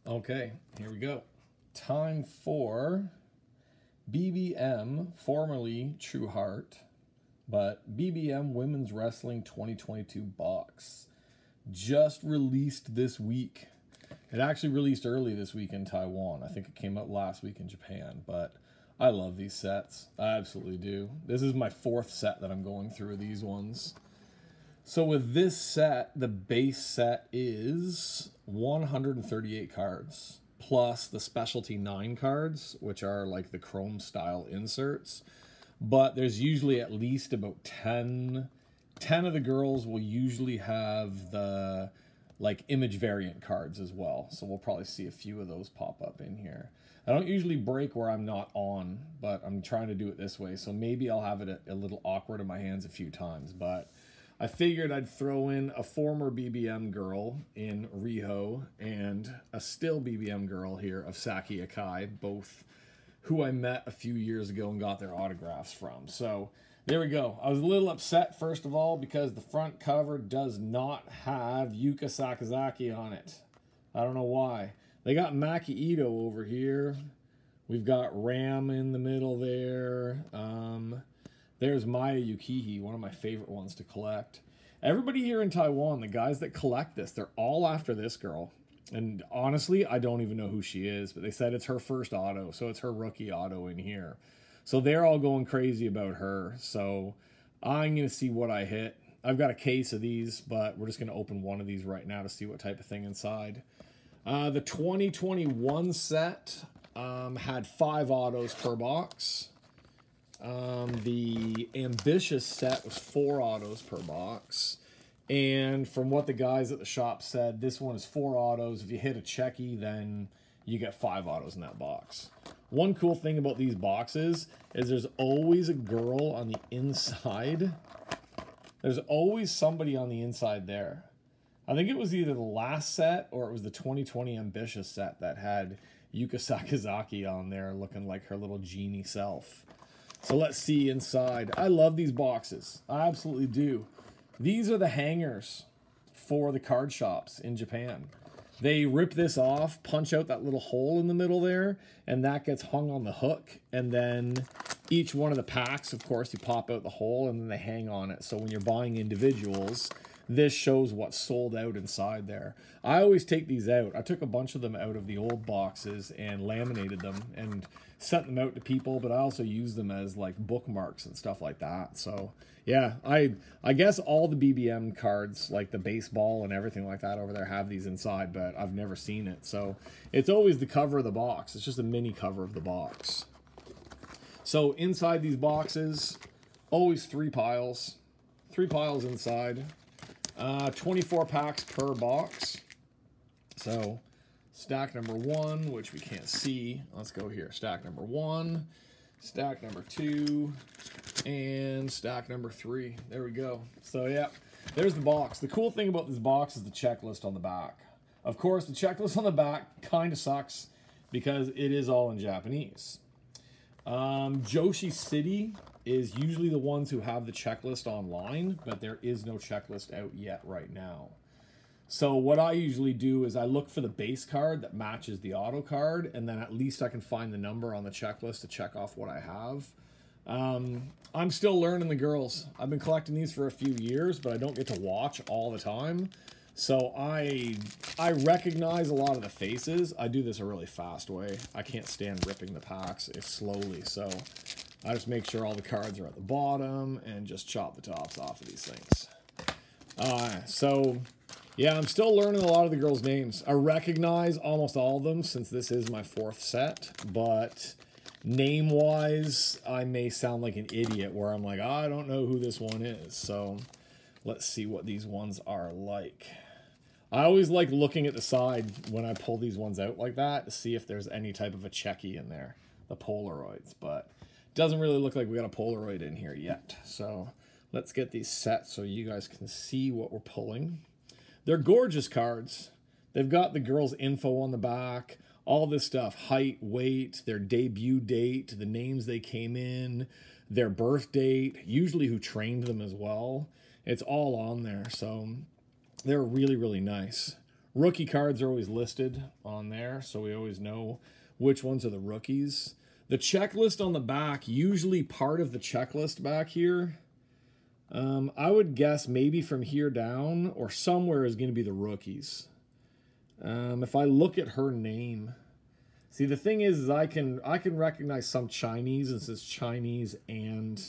Okay, here we go. Time for BBM, formerly True Heart, but BBM Women's Wrestling 2022 box. Just released this week. It actually released early this week in Taiwan. I think it came out last week in Japan, but I love these sets. I absolutely do. This is my fourth set that I'm going through these ones. So with this set, the base set is 138 cards, plus the specialty 9 cards, which are like the chrome style inserts. But there's usually at least about 10 of the girls will usually have the like image variant cards as well. So we'll probably see a few of those pop up in here. I don't usually break where I'm not on, but I'm trying to do it this way. So maybe I'll have it a little awkward in my hands a few times, but I figured I'd throw in a former BBM girl in Riho and a still BBM girl here of Saki Akai, both who I met a few years ago and got their autographs from. So there we go. I was a little upset, first of all, because the front cover does not have Yuka Sakazaki on it. I don't know why. They got Maki Ito over here. We've got Ram in the middle there. There's Maya Yukihi, one of my favorite ones to collect. Everybody here in Taiwan, the guys that collect this, they're all after this girl. And honestly, I don't even know who she is, but they said it's her first auto, so it's her rookie auto in here. So they're all going crazy about her. So I'm going to see what I hit. I've got a case of these, but we're just going to open one of these right now to see what type of thing inside. The 2021 set had 5 autos per box. The ambitious set was 4 autos per box. And from what the guys at the shop said, this one is 4 autos. If you hit a checky, then you get 5 autos in that box. One cool thing about these boxes is there's always a girl on the inside. There's always somebody on the inside there. I think it was either the last set or it was the 2020 ambitious set that had Yuka Sakazaki on there looking like her little genie self. So let's see inside. I love these boxes. I absolutely do. These are the hangers for the card shops in Japan. They rip this off, punch out that little hole in the middle there, and that gets hung on the hook. And then each one of the packs, of course, you pop out the hole and then they hang on it. So when you're buying individuals, this shows what's sold out inside there. I always take these out. I took a bunch of them out of the old boxes and laminated them and sent them out to people, but I also use them as like bookmarks and stuff like that. So yeah, I guess all the BBM cards, like the baseball and everything like that over there, have these inside, but I've never seen it. So it's always the cover of the box. It's just a mini cover of the box. So inside these boxes, always 3 piles. 3 piles inside. 24 packs per box. So stack number 1, which we can't see. Let's go here. Stack number 1, stack number 2, and stack number 3. There we go. So yeah, there's the box. The cool thing about this box is the checklist on the back. Of course, the checklist on the back kind of sucks because it is all in Japanese. Joshi City is usually the ones who have the checklist online, but there is no checklist out yet right now. So what I usually do is I look for the base card that matches the auto card, and then at least I can find the number on the checklist to check off what I have. I'm still learning the girls. I've been collecting these for a few years, but I don't get to watch all the time. So I recognize a lot of the faces. I do this a really fast way. I can't stand ripping the packs slowly, so I just make sure all the cards are at the bottom and just chop the tops off of these things. So yeah, I'm still learning a lot of the girls' names. I recognize almost all of them since this is my 4th set, but name-wise, I may sound like an idiot where I'm like, I don't know who this one is. So let's see what these ones are like. I always like looking at the side when I pull these ones out like that to see if there's any type of a checky in there, the Polaroids, but it doesn't really look like we got a Polaroid in here yet. So let's get these set so you guys can see what we're pulling. They're gorgeous cards. They've got the girls' info on the back, all this stuff, height, weight, their debut date, the names they came in, their birth date, usually who trained them as well. It's all on there, so they're really, really nice. Rookie cards are always listed on there, so we always know which ones are the rookies. The checklist on the back, usually part of the checklist back here, I would guess maybe from here down or somewhere is going to be the rookies. If I look at her name, see, the thing is I can recognize some Chinese. It says Chinese, and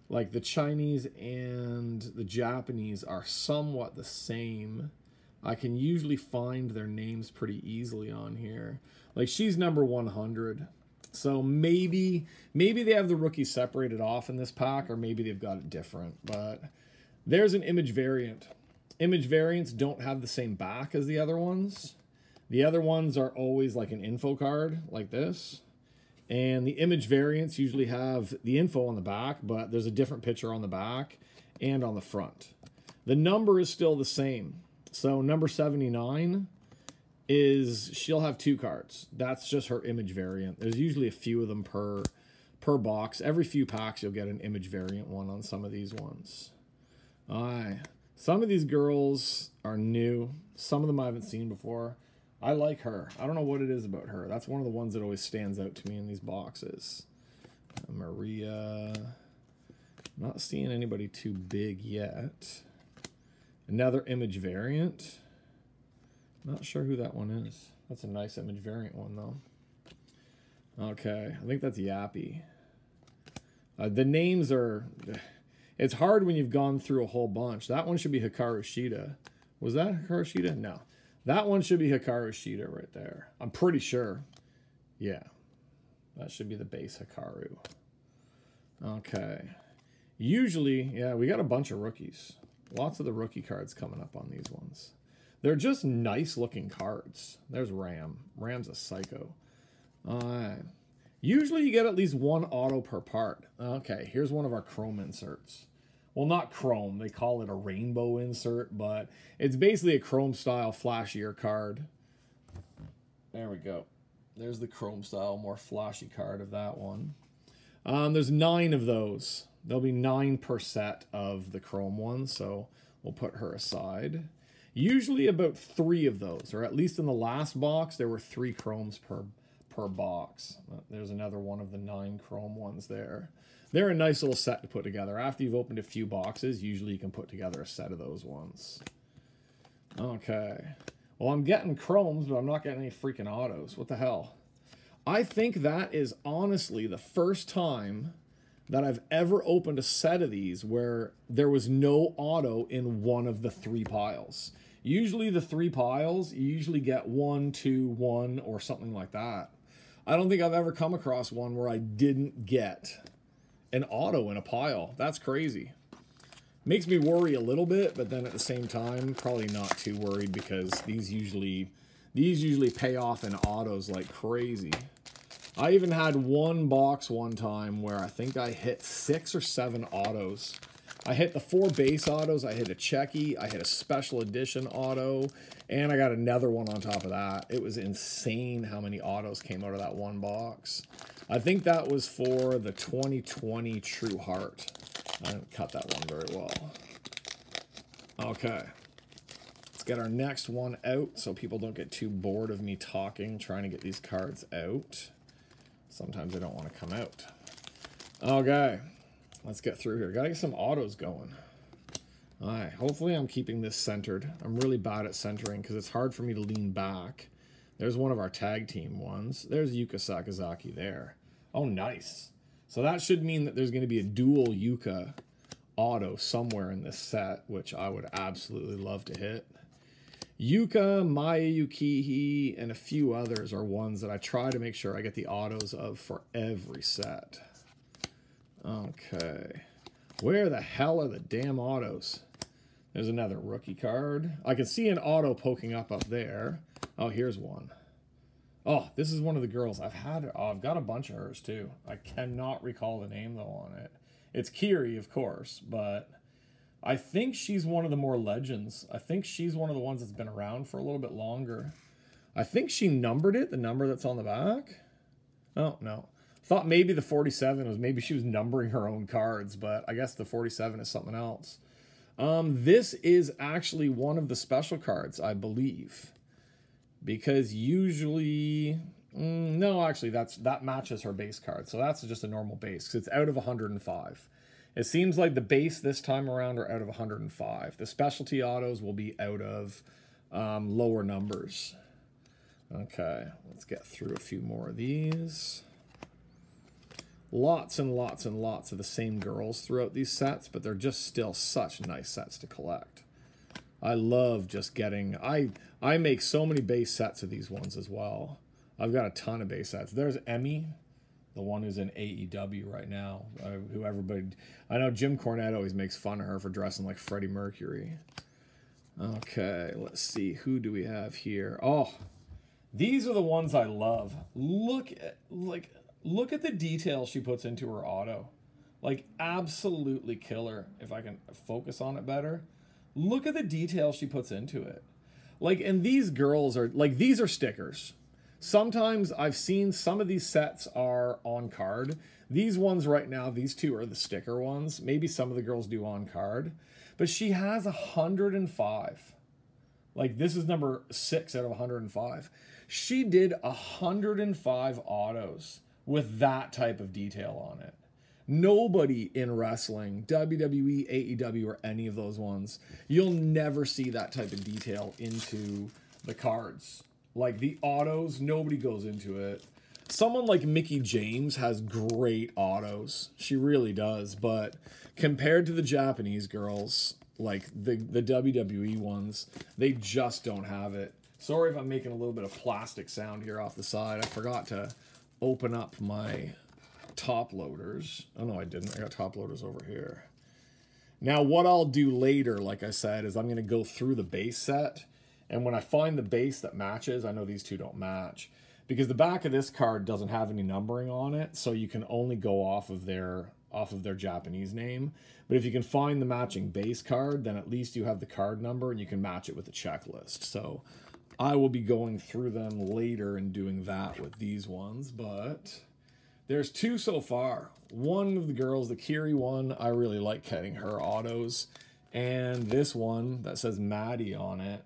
like the Chinese and the Japanese are somewhat the same. I can usually find their names pretty easily on here. Like she's number 100. So maybe they have the rookies separated off in this pack, or maybe they've got it different. But there's an image variant. Image variants don't have the same back as the other ones. The other ones are always like an info card like this. And the image variants usually have the info on the back, but there's a different picture on the back and on the front. The number is still the same. So number 79 is, she'll have 2 cards. That's just her image variant. There's usually a few of them per box. Every few packs you'll get an image variant one on some of these ones. Some of these girls are new. Some of them I haven't seen before. I like her. I don't know what it is about her. That's one of the ones that always stands out to me in these boxes. Maria. Not seeing anybody too big yet. Another image variant. Not sure who that one is. That's a nice image variant one, though. Okay, I think that's Yappy. The names are... It's hard when you've gone through a whole bunch. That one should be Hikaru Shida. Was that Hikaru Shida? No. That one should be Hikaru Shida right there. I'm pretty sure. Yeah. That should be the base Hikaru. Okay. Usually, yeah, we got a bunch of rookies. Lots of the rookie cards coming up on these ones. They're just nice looking cards. There's Ram. Ram's a psycho. Usually you get at least 1 auto per part. Okay, here's one of our chrome inserts. Well, not chrome. They call it a rainbow insert, but it's basically a chrome style flashier card. There we go. There's the chrome style, more flashy card of that one. There's 9 of those. There'll be 9 per set of the chrome ones, so we'll put her aside. Usually about 3 of those, or at least in the last box, there were 3 chromes per box. There's another one of the 9 chrome ones there. They're a nice little set to put together. After you've opened a few boxes, usually you can put together a set of those ones. Okay. Well, I'm getting chromes, but I'm not getting any freaking autos. What the hell? I think that is honestly the first time that I've ever opened a set of these where there was no auto in one of the 3 piles. Usually the 3 piles, you usually get 1, 2, 1, or something like that. I don't think I've ever come across one where I didn't get an auto in a pile. That's crazy. Makes me worry a little bit, but then at the same time, probably not too worried because these usually pay off in autos like crazy. I even had one box one time where I think I hit 6 or 7 autos. I hit the 4 base autos, I hit a Checky, I hit a special edition auto, and I got another one on top of that. It was insane how many autos came out of that one box. I think that was for the 2020 True Heart. I didn't cut that one very well. Okay. Let's get our next one out so people don't get too bored of me talking, trying to get these cards out. Sometimes they don't want to come out. Okay. Let's get through here. Gotta get some autos going. Alright, hopefully I'm keeping this centered. I'm really bad at centering because it's hard for me to lean back. There's one of our tag team ones. There's Yuka Sakazaki there. Oh, nice. So that should mean that there's going to be a dual Yuka auto somewhere in this set, which I would absolutely love to hit. Yuka, Maya Yukihi, and a few others are ones that I try to make sure I get the autos of for every set. Okay. Where the hell are the damn autos? There's another rookie card. I can see an auto poking up there. Oh, here's one. Oh, this is one of the girls. I've got a bunch of hers too. I cannot recall the name though on it. It's Kiri, of course, but I think she's one of the more legends. I think she's one of the ones that's been around for a little bit longer. I think she numbered it, the number that's on the back. Oh, no. Thought maybe the 47 was, maybe she was numbering her own cards, but I guess the 47 is something else. This is actually one of the special cards, I believe. Because usually... no, actually, that matches her base card. So that's just a normal base, because it's out of 105. It seems like the base this time around are out of 105. The specialty autos will be out of lower numbers. Okay, let's get through a few more of these. Lots and lots and lots of the same girls throughout these sets, but they're just still such nice sets to collect. I love just getting... I make so many base sets of these ones as well. I've got a ton of base sets. There's Emmy, the one who's in AEW right now. Who everybody... I know Jim Cornette always makes fun of her for dressing like Freddie Mercury. Okay, let's see. Who do we have here? Oh, these are the ones I love. Look at the detail she puts into her auto. Like, absolutely killer. If I can focus on it better. Look at the detail she puts into it. Like, and these girls are... Like, these are stickers. Sometimes I've seen some of these sets are on card. These ones right now, these two are the sticker ones. Maybe some of the girls do on card. But she has 105. Like, this is number 6 out of 105. She did 105 autos with that type of detail on it. Nobody in wrestling, WWE, AEW, or any of those ones, you'll never see that type of detail into the cards. Like, the autos, nobody goes into it. Someone like Mickie James has great autos. She really does. But compared to the Japanese girls, like the WWE ones, they just don't have it. Sorry if I'm making a little bit of plastic sound here off the side. I forgot to open up my top loaders. Oh, no, I didn't. I got top loaders over here. Now, what I'll do later, like I said, is I'm going to go through the base set. And when I find the base that matches, I know these two don't match. Because the back of this card doesn't have any numbering on it, so you can only go off of their Japanese name. But if you can find the matching base card, then at least you have the card number and you can match it with the checklist. So I will be going through them later and doing that with these ones. But there's two so far. One of the girls, the Kiri one, I really like getting her autos. And this one that says Maddie on it,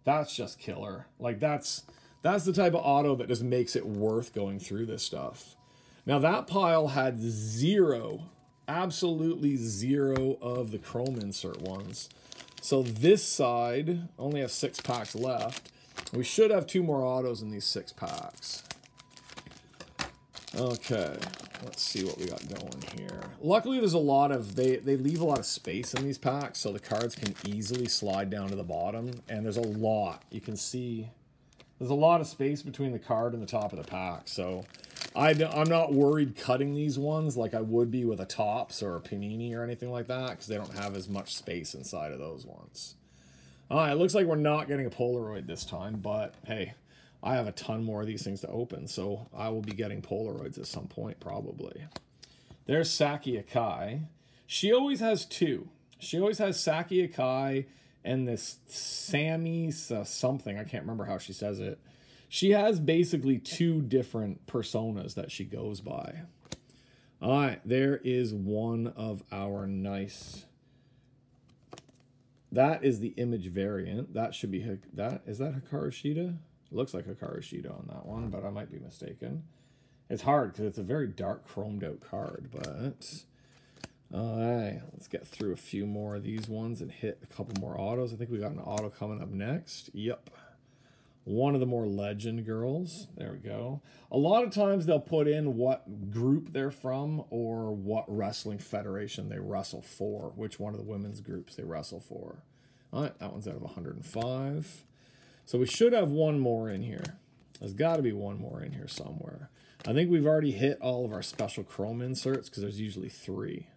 that's just killer. Like, that's the type of auto that just makes it worth going through this stuff. Now, that pile had zero, absolutely zero of the chrome insert ones. So this side only has 6 packs left. We should have 2 more autos in these 6 packs. Okay, let's see what we got going here. Luckily, there's a lot of... They leave a lot of space in these packs, so the cards can easily slide down to the bottom. And there's a lot. You can see... There's a lot of space between the card and the top of the pack, so I'm not worried cutting these ones like I would be with a Topps or a Panini or anything like that, because they don't have as much space inside of those ones. All right, it looks like we're not getting a Polaroid this time, but hey, I have a ton more of these things to open, so I will be getting Polaroids at some point, probably. There's Saki Akai. She always has 2. She always has Saki Akai and this Sammy something. I can't remember how she says it. She has basically 2 different personas that she goes by. All right, there is one of our nice... That is the image variant. That should be... Is that Hikaru Shida? It looks like Hikaru Shida on that one, but I might be mistaken. It's hard because it's a very dark chromed out card, but... All right, let's get through a few more of these ones and hit a couple more autos. I think we got an auto coming up next. Yep. One of the more legend girls. There we go. A lot of times they'll put in what group they're from or what wrestling federation they wrestle for, which one of the women's groups they wrestle for. All right, that one's out of 105. So we should have one more in here. There's got to be one more in here somewhere. I think we've already hit all of our special chrome inserts because there's usually 3.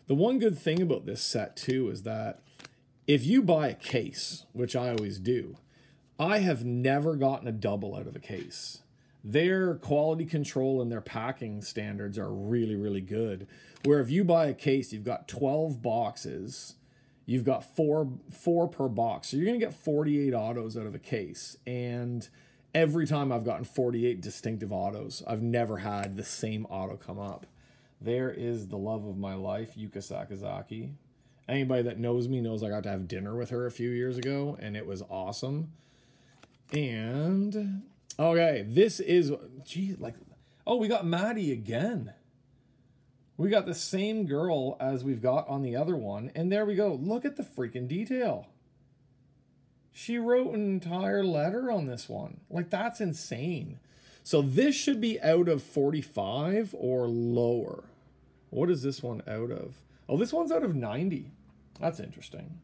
The one good thing about this set, too, is that if you buy a case, which I always do, I have never gotten a double out of a case. Their quality control and their packing standards are really, really good. Where if you buy a case, you've got 12 boxes, you've got 4 per box. So you're going to get 48 autos out of a case. And every time I've gotten 48 distinctive autos, I've never had the same auto come up. There is the love of my life, Yuka Sakazaki. Anybody that knows me knows I got to have dinner with her a few years ago, and it was awesome. And, okay, this is, gee, like, oh, we got Maddie again. We got the same girl as we've got on the other one, and there we go. Look at the freaking detail. She wrote an entire letter on this one. Like, that's insane. So this should be out of 45 or lower. What is this one out of? Oh, this one's out of 90. That's interesting.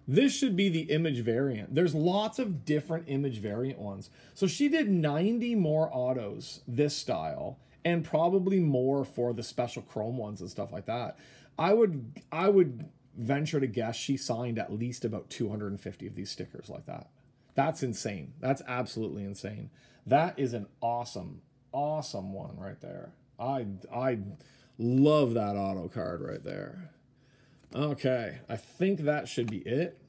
This should be the image variant. There's lots of different image variant ones. So she did 90 more autos this style, and probably more for the special chrome ones and stuff like that. I would venture to guess she signed at least about 250 of these stickers like that. That's insane. That's absolutely insane. That is an awesome, awesome one right there. I love that auto card right there. Okay, I think that should be it.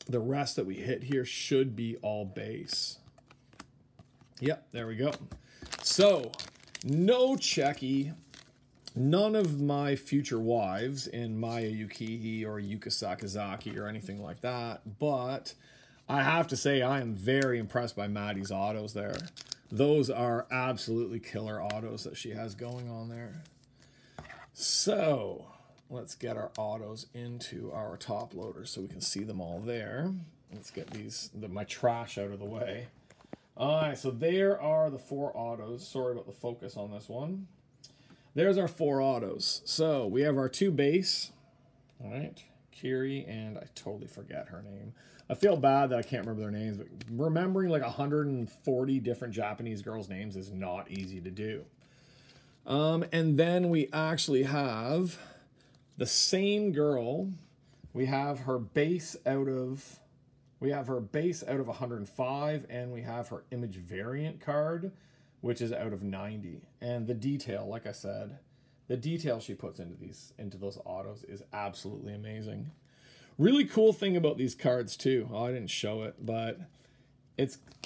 The rest that we hit here should be all base. Yep, there we go. So, no Checky, none of my future wives in Maya Yukihi or Yuka Sakazaki or anything like that, but I have to say I am very impressed by Maddie's autos there. Those are absolutely killer autos that she has going on there. So, let's get our autos into our top loader so we can see them all there. Let's get my trash out of the way. All right, so there are the 4 autos. Sorry about the focus on this one. There's our 4 autos. So we have our 2 base. All right, Kiri, and I totally forget her name. I feel bad that I can't remember their names, but remembering like 140 different Japanese girls' names is not easy to do. And then we actually have the same girl. We have her base out of 105, and we have her image variant card, which is out of 90. And the detail, like I said, the detail she puts into those autos is absolutely amazing. Really cool thing about these cards too. Oh, I didn't show it, but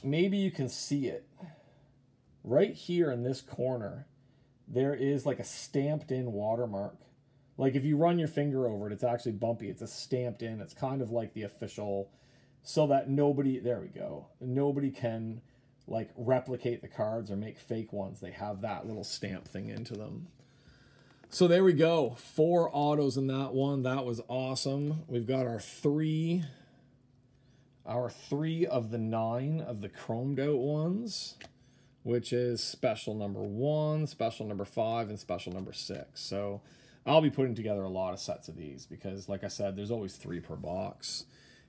maybe you can see it right here in this corner. There is like a stamped in watermark. Like if you run your finger over it, it's actually bumpy. It's a stamped in. It's kind of like the official, so that nobody, there we go, nobody can like replicate the cards or make fake ones. They have that little stamp thing into them. So there we go. 4 autos in that one. That was awesome. We've got our 3 of the 9 of the chromed out ones, which is special number 1, special number 5, and special number 6. So I'll be putting together a lot of sets of these because, like I said, there's always 3 per box.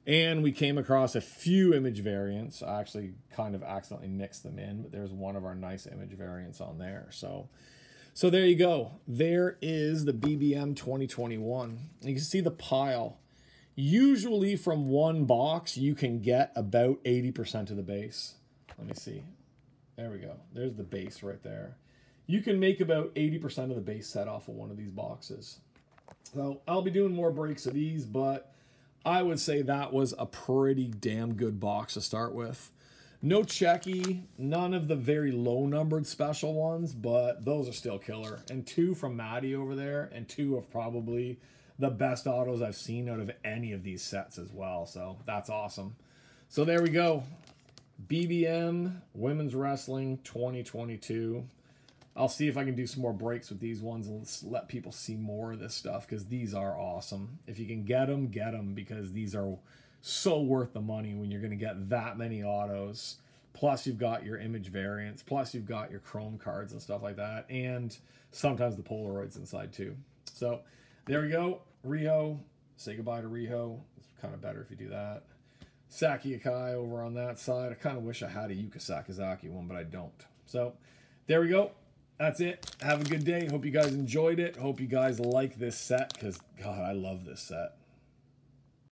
And we came across a few image variants. I actually kind of accidentally mixed them in, but there's one of our nice image variants on there. So there you go. There is the BBM 2021. You can see the pile. Usually from one box, you can get about 80% of the base. Let me see. There we go. There's the base right there. You can make about 80% of the base set off of one of these boxes. So I'll be doing more breaks of these, but I would say that was a pretty damn good box to start with. No Checky, none of the very low numbered special ones, but those are still killer. And 2 from Maddie over there, and 2 of probably the best autos I've seen out of any of these sets as well. So that's awesome. So there we go. BBM Women's Wrestling 2022. I'll see if I can do some more breaks with these ones and let people see more of this stuff because these are awesome. If you can get them because these are so worth the money when you're going to get that many autos. Plus you've got your image variants. Plus you've got your chrome cards and stuff like that. And sometimes the Polaroids inside too. So there we go. Riho. Say goodbye to Riho. It's kind of better if you do that. Saki Akai over on that side. I kind of wish I had a Yuka Sakazaki one, but I don't. So there we go. That's it. Have a good day. Hope you guys enjoyed it. Hope you guys like this set because, God, I love this set.